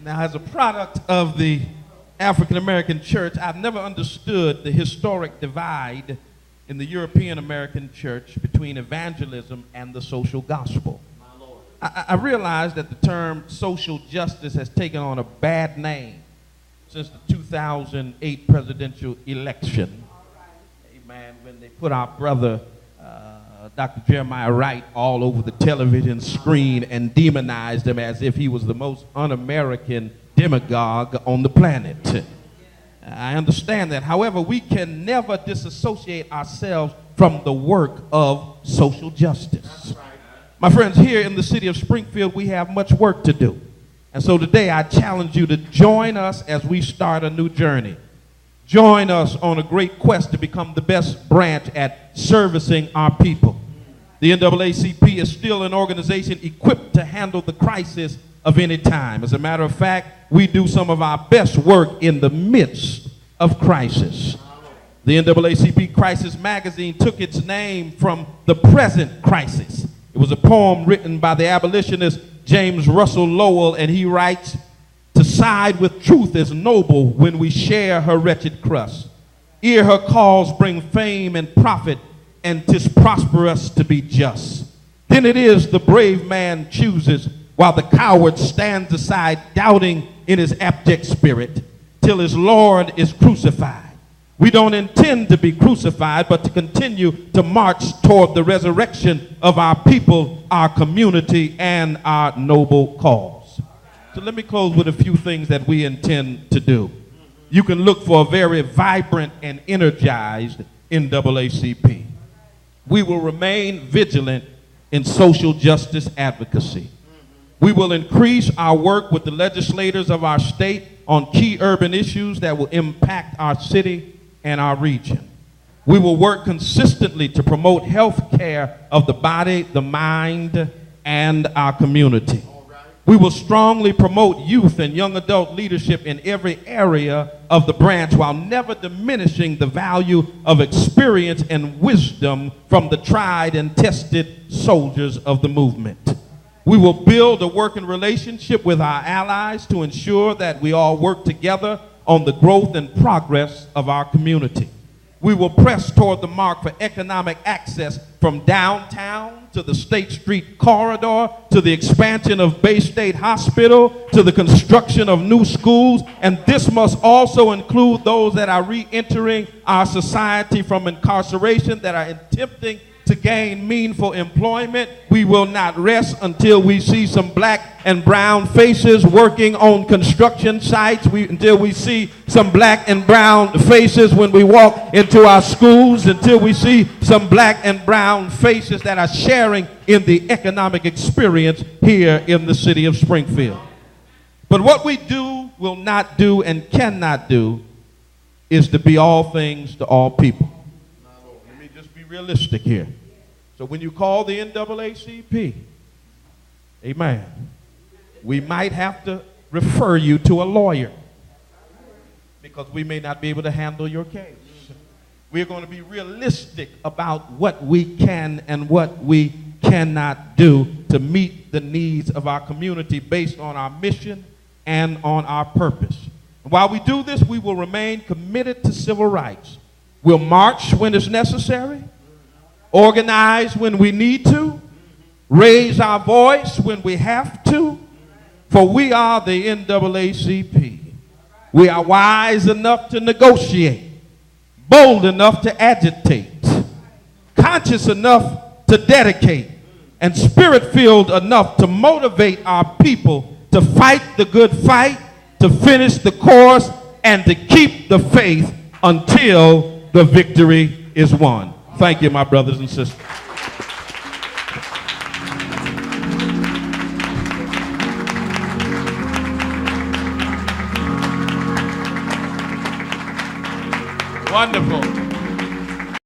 Now, as a product of the African American church, I've never understood the historic divide in the European American church between evangelism and the social gospel. I realize that the term social justice has taken on a bad name since the 2008 presidential election. Amen. When they put our brother, Dr. Jeremiah Wright, all over the television screen and demonized him as if he was the most un-American demagogue on the planet. I understand that. However, we can never disassociate ourselves from the work of social justice. My friends, here in the city of Springfield, we have much work to do. And so today I challenge you to join us as we start a new journey. Join us on a great quest to become the best branch at servicing our people. The NAACP is still an organization equipped to handle the crisis of any time. As a matter of fact, we do some of our best work in the midst of crisis. The NAACP Crisis magazine took its name from the present crisis. It was a poem written by the abolitionist James Russell Lowell, and he writes, "To side with truth is noble when we share her wretched crust. Ere her cause bring fame and profit, and 'tis prosperous to be just. Then it is the brave man chooses, while the coward stands aside, doubting in his abject spirit, till his Lord is crucified. We don't intend to be crucified, but to continue to march toward the resurrection of our people, our community, and our noble cause." So let me close with a few things that we intend to do. You can look for a very vibrant and energized NAACP. We will remain vigilant in social justice advocacy. We will increase our work with the legislators of our state on key urban issues that will impact our city and our region. We will work consistently to promote health care of the body, the mind, and our community. We will strongly promote youth and young adult leadership in every area of the branch while never diminishing the value of experience and wisdom from the tried and tested soldiers of the movement. We will build a working relationship with our allies to ensure that we all work together on the growth and progress of our community. We will press toward the mark for economic access from downtown to the State Street corridor, to the expansion of Bay State Hospital, to the construction of new schools, and this must also include those that are re-entering our society from incarceration, that are attempting to gain meaningful employment. We will not rest until we see some black and brown faces working on construction sites, until we see some black and brown faces when we walk into our schools, until we see some black and brown faces that are sharing in the economic experience here in the city of Springfield. But what we do, will not do, and cannot do is to be all things to all people. Let me just be realistic here. So when you call the NAACP, amen, we might have to refer you to a lawyer because we may not be able to handle your case. We're going to be realistic about what we can and what we cannot do to meet the needs of our community based on our mission and on our purpose. And while we do this, we will remain committed to civil rights. We'll march when it's necessary, organize when we need to, raise our voice when we have to, for we are the NAACP. We are wise enough to negotiate, bold enough to agitate, conscious enough to dedicate, and spirit-filled enough to motivate our people to fight the good fight, to finish the course, and to keep the faith until the victory is won. Thank you, my brothers and sisters. Wonderful.